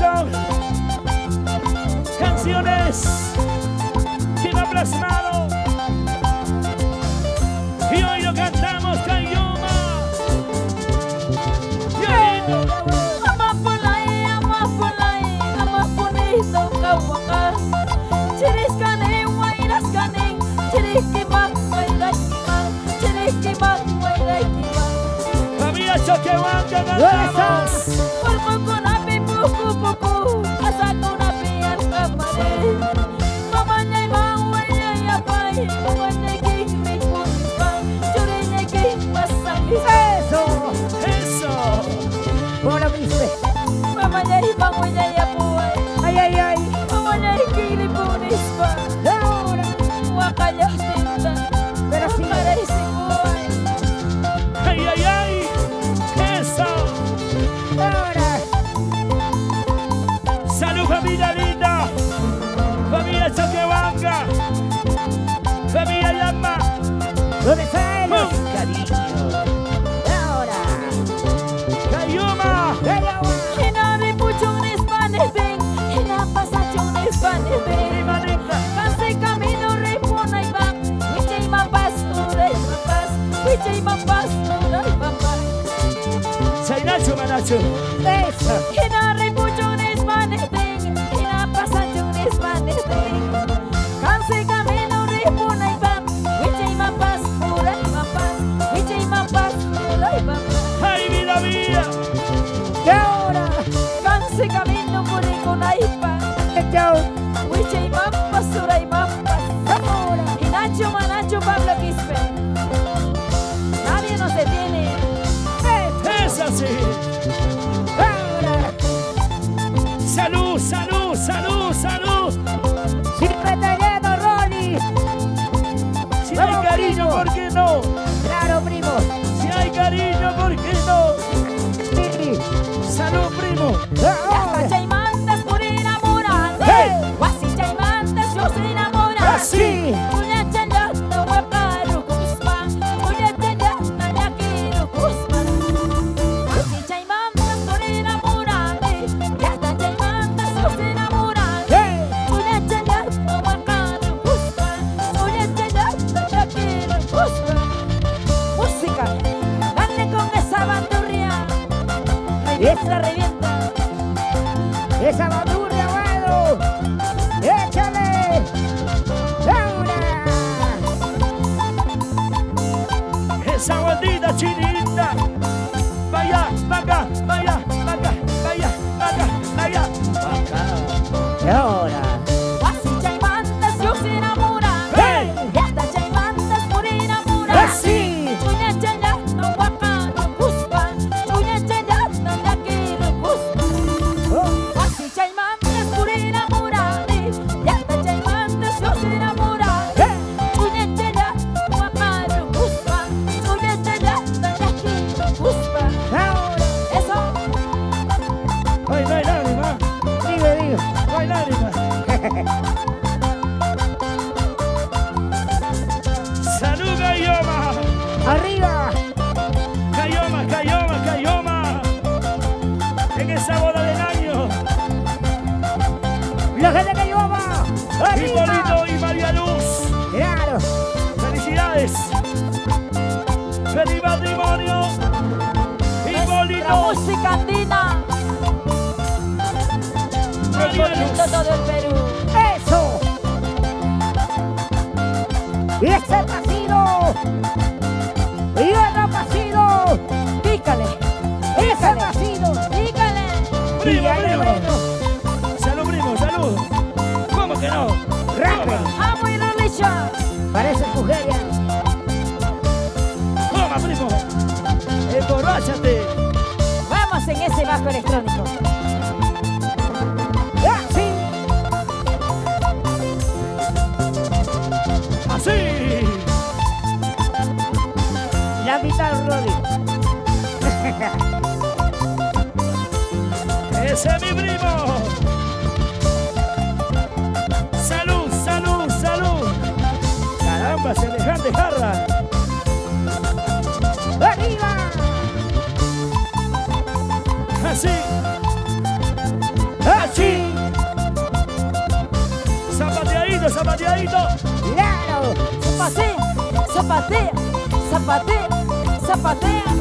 son canciones que va plasmado y hoy lo cantamos Cayuma. Familia Choquehuanca cantamos. Eso. ¿Cómo lo viste? Ay, ay, ay. Pero sí. Ay, ay, ay. Eso. Ahora. Salud, familia linda. Familia Choquehuanca. Familia Llama. ¿Dónde está él? Cariño. Ahora. Cayuma. Nacho, Manacho. Eso. Ay, vida mía. Y ahora. Chao. Nadie nos detiene. Es así. Ahora. Salud, salud, salud, salud. Siempre te lleno, Ronnie. Si hay cariño, ¿por qué no? Claro, primo. Si hay cariño, ¿por qué no? Sí. Salud, primo. Ahora. Chaimantas por enamorar. Hey. Guasi chaimantas yo se enamorar. Así. Punya chayata wakaru kusma. Punya chayata yakiru kusma. Guasi chaimantas por enamorar. Hasta chaimantas yo se enamorar. Hey. Punya chayata wakaru kusma. Punya chayata yakiru kusma. Música, dale con esa bandurria. Ay, esa revienta. Esa bandurria, bueno. Échale. Ahora. Esa bandita chinita. Vaya, vaca, vaya, vaca, vaya, vaca, vaya, vaca. Y ahora. Guasi chaimantas yo se enamorar. Hey. Y hasta chaimantas por enamorar. Así. Punya chayata wakaru kusma. Punya chayata yakiru kusma. Oh. Guasi chaimantas por enamorar. Y hasta chaimantas yo se enamorar. Hey. Punya chayata wakaru kusma. Punya chayata yakiru kusma. Ahora. Eso. Ay, no hay lágrimas, Dime, dime. no hay lágrimas. Salud, Cayoma. Arriba. Cayoma, Cayoma, Cayoma. En esa boda del año. La gente que lleva. Arriba. Hipólito y María Luz. Claro. Felicidades. Feliz matrimonio. La Hipólito. música andina. María Bonito Luz. todo el Perú. Eso. Y ese pasito. Y otro pasito. Pícale. Ese pasito. Pícale. Primo, Y ahí primo. bueno. Salud, primo, salud. ¿Cómo que no? Rápido. Amo y religión. Parece mujer ya. Toma, primo. Emborráchate. Vamos en ese bajo electrónico. Así. Así. La mitad, Rodri. Ese es mi primo. Salud, salud, salud. Caramba, semejante jarra. Arriba. Así. zapateadito. Claro. Zapatea, zapatea, zapatea, zapatea.